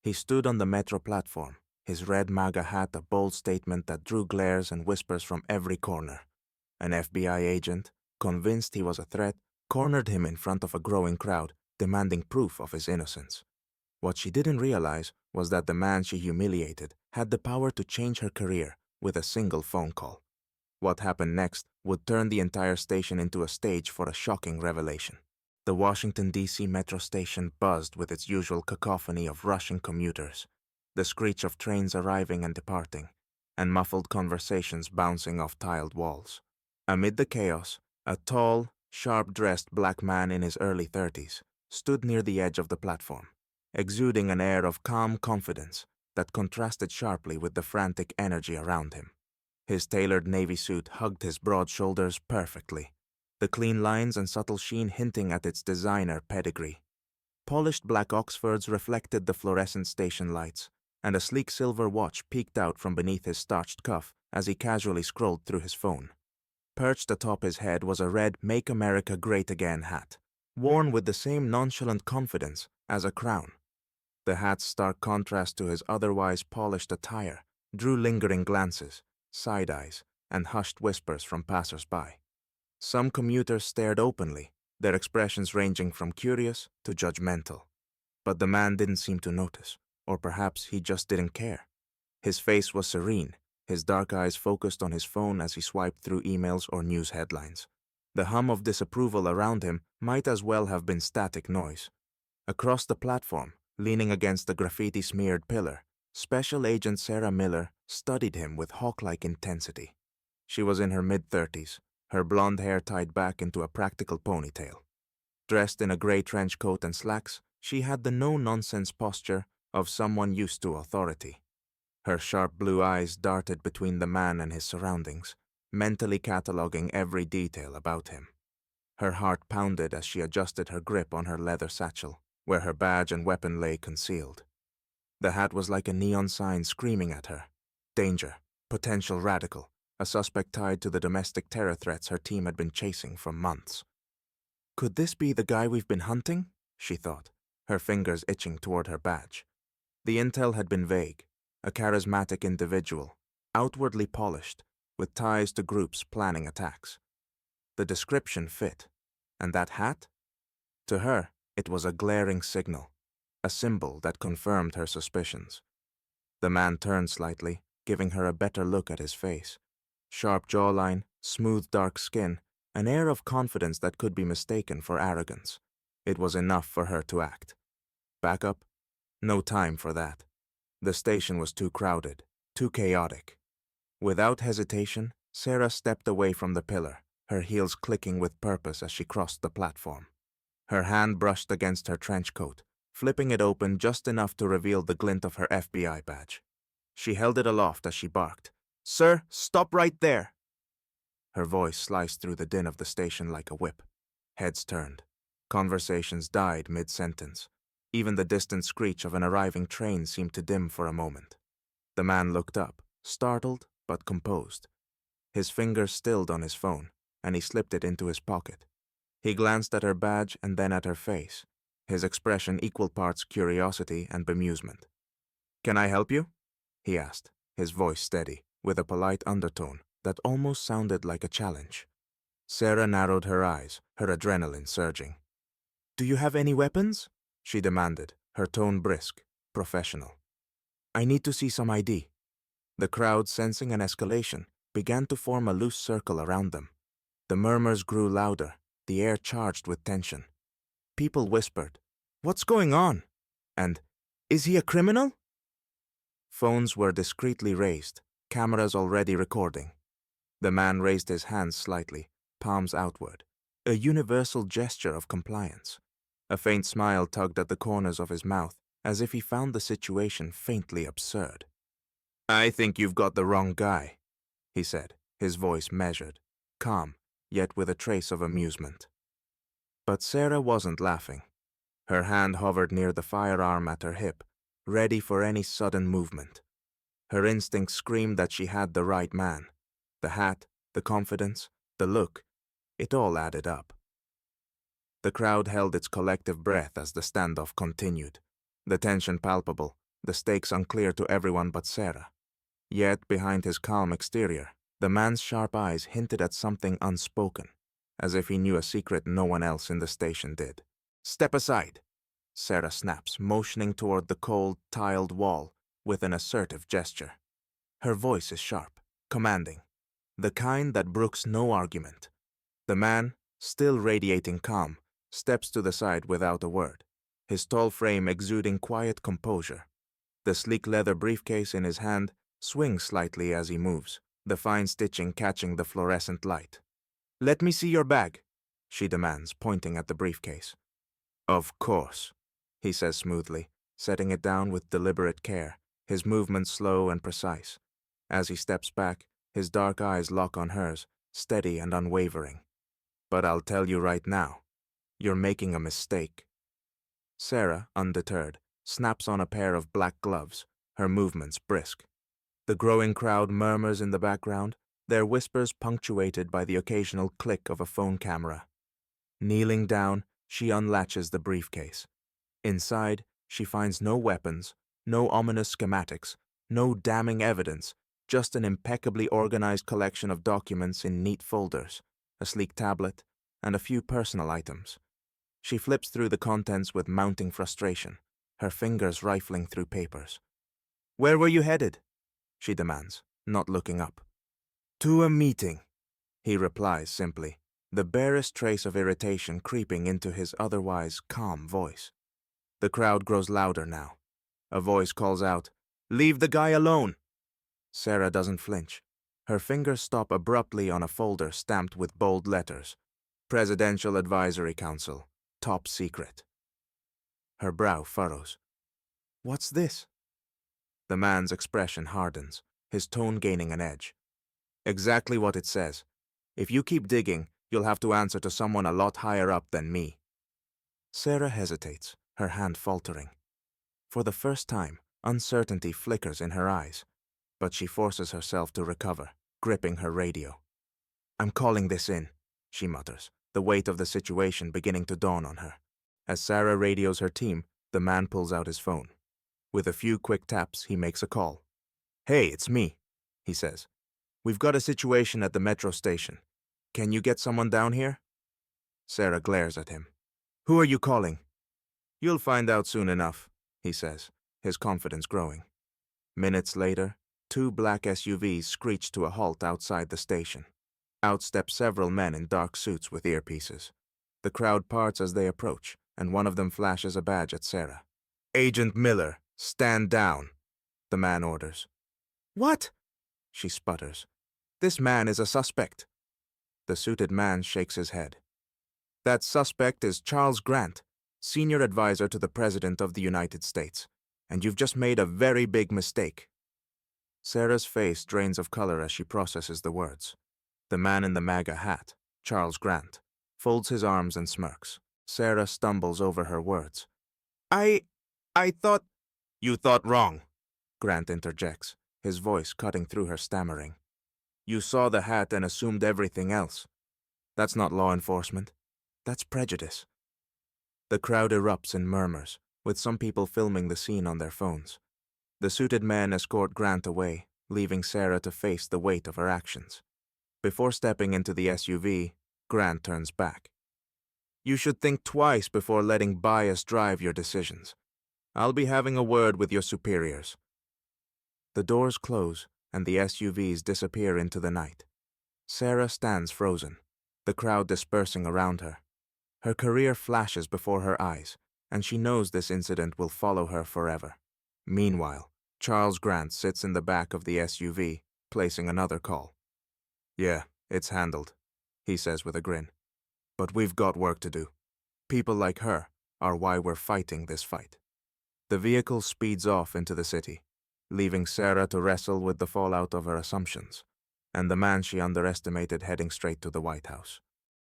He stood on the metro platform, his red MAGA hat a bold statement that drew glares and whispers from every corner. An FBI agent, convinced he was a threat, cornered him in front of a growing crowd, demanding proof of his innocence. What she didn't realize was that the man she humiliated had the power to change her career with a single phone call. What happened next would turn the entire station into a stage for a shocking revelation. The Washington, D.C. metro station buzzed with its usual cacophony of rushing commuters, the screech of trains arriving and departing, and muffled conversations bouncing off tiled walls. Amid the chaos, a tall, sharp-dressed black man in his early 30s stood near the edge of the platform, exuding an air of calm confidence that contrasted sharply with the frantic energy around him. His tailored navy suit hugged his broad shoulders perfectly, the clean lines and subtle sheen hinting at its designer pedigree. Polished black Oxfords reflected the fluorescent station lights, and a sleek silver watch peeked out from beneath his starched cuff as he casually scrolled through his phone. Perched atop his head was a red Make America Great Again hat, worn with the same nonchalant confidence as a crown. The hat's stark contrast to his otherwise polished attire drew lingering glances, side eyes, and hushed whispers from passers-by. Some commuters stared openly, their expressions ranging from curious to judgmental. But the man didn't seem to notice, or perhaps he just didn't care. His face was serene, his dark eyes focused on his phone as he swiped through emails or news headlines. The hum of disapproval around him might as well have been static noise. Across the platform, leaning against the graffiti-smeared pillar, Special Agent Sarah Miller studied him with hawk-like intensity. She was in her mid-30s, her blonde hair tied back into a practical ponytail. Dressed in a gray trench coat and slacks, she had the no-nonsense posture of someone used to authority. Her sharp blue eyes darted between the man and his surroundings, mentally cataloging every detail about him. Her heart pounded as she adjusted her grip on her leather satchel, where her badge and weapon lay concealed. The hat was like a neon sign screaming at her. Danger, potential radical, a suspect tied to the domestic terror threats her team had been chasing for months. Could this be the guy we've been hunting? She thought, her fingers itching toward her badge. The intel had been vague, a charismatic individual, outwardly polished, with ties to groups planning attacks. The description fit, and that hat? To her, it was a glaring signal, a symbol that confirmed her suspicions. The man turned slightly, giving her a better look at his face. Sharp jawline, smooth dark skin, an air of confidence that could be mistaken for arrogance. It was enough for her to act. Back up? No time for that. The station was too crowded, too chaotic. Without hesitation, Sarah stepped away from the pillar, her heels clicking with purpose as she crossed the platform. Her hand brushed against her trench coat, flipping it open just enough to reveal the glint of her FBI badge. She held it aloft as she barked, "Sir, stop right there!" Her voice sliced through the din of the station like a whip. Heads turned. Conversations died mid-sentence. Even the distant screech of an arriving train seemed to dim for a moment. The man looked up, startled but composed. His fingers stilled on his phone, and he slipped it into his pocket. He glanced at her badge and then at her face, his expression equal parts curiosity and bemusement. "Can I help you?" he asked, his voice steady, with a polite undertone that almost sounded like a challenge. Sarah narrowed her eyes, her adrenaline surging. "Do you have any weapons?" she demanded, her tone brisk, professional. "I need to see some ID." The crowd, sensing an escalation, began to form a loose circle around them. The murmurs grew louder, the air charged with tension. People whispered, "What's going on?" and "Is he a criminal?" Phones were discreetly raised, cameras already recording. The man raised his hands slightly, palms outward, a universal gesture of compliance. A faint smile tugged at the corners of his mouth, as if he found the situation faintly absurd. "I think you've got the wrong guy," he said, his voice measured, calm, yet with a trace of amusement. But Sarah wasn't laughing. Her hand hovered near the firearm at her hip, ready for any sudden movement. Her instincts screamed that she had the right man. The hat, the confidence, the look, it all added up. The crowd held its collective breath as the standoff continued, the tension palpable, the stakes unclear to everyone but Sarah. Yet, behind his calm exterior, the man's sharp eyes hinted at something unspoken, as if he knew a secret no one else in the station did. "Step aside," Sarah snaps, motioning toward the cold, tiled wall with an assertive gesture. Her voice is sharp, commanding, the kind that brooks no argument. The man, still radiating calm, steps to the side without a word, his tall frame exuding quiet composure. The sleek leather briefcase in his hand swings slightly as he moves, the fine stitching catching the fluorescent light. "Let me see your bag," she demands, pointing at the briefcase. "Of course," he says smoothly, setting it down with deliberate care, his movements slow and precise. As he steps back, his dark eyes lock on hers, steady and unwavering. "But I'll tell you right now, you're making a mistake." Sarah, undeterred, snaps on a pair of black gloves, her movements brisk. The growing crowd murmurs in the background, their whispers punctuated by the occasional click of a phone camera. Kneeling down, she unlatches the briefcase. Inside, she finds no weapons, no ominous schematics, no damning evidence, just an impeccably organized collection of documents in neat folders, a sleek tablet, and a few personal items. She flips through the contents with mounting frustration, her fingers rifling through papers. "Where were you headed?" she demands, not looking up. "To a meeting," he replies simply, the barest trace of irritation creeping into his otherwise calm voice. The crowd grows louder now. A voice calls out, "Leave the guy alone!" Sarah doesn't flinch. Her fingers stop abruptly on a folder stamped with bold letters. Presidential Advisory Council. Top secret. Her brow furrows. "What's this?" The man's expression hardens, his tone gaining an edge. "Exactly what it says. If you keep digging, you'll have to answer to someone a lot higher up than me." Sarah hesitates, her hand faltering. For the first time, uncertainty flickers in her eyes, but she forces herself to recover, gripping her radio. "I'm calling this in," she mutters, the weight of the situation beginning to dawn on her. As Sarah radios her team, the man pulls out his phone. With a few quick taps, he makes a call. "Hey, it's me," he says. "We've got a situation at the metro station. Can you get someone down here?" Sarah glares at him. "Who are you calling?" "You'll find out soon enough," he says, his confidence growing. Minutes later, 2 black SUVs screech to a halt outside the station. Out step several men in dark suits with earpieces. The crowd parts as they approach, and one of them flashes a badge at Sarah. "Agent Miller, stand down," the man orders. "What?" she sputters. "This man is a suspect." The suited man shakes his head. "That suspect is Charles Grant, senior advisor to the President of the United States, and you've just made a very big mistake." Sarah's face drains of color as she processes the words. The man in the MAGA hat, Charles Grant, folds his arms and smirks. Sarah stumbles over her words. I thought—" "You thought wrong," Grant interjects, his voice cutting through her stammering. "You saw the hat and assumed everything else. That's not law enforcement. That's prejudice." The crowd erupts in murmurs, with some people filming the scene on their phones. The suited men escort Grant away, leaving Sarah to face the weight of her actions. Before stepping into the SUV, Grant turns back. "You should think twice before letting bias drive your decisions. I'll be having a word with your superiors." The doors close, and the SUVs disappear into the night. Sarah stands frozen, the crowd dispersing around her. Her career flashes before her eyes, and she knows this incident will follow her forever. Meanwhile, Charles Grant sits in the back of the SUV, placing another call. "Yeah, it's handled," he says with a grin. "But we've got work to do. People like her are why we're fighting this fight." The vehicle speeds off into the city, leaving Sarah to wrestle with the fallout of her assumptions, and the man she underestimated heading straight to the White House.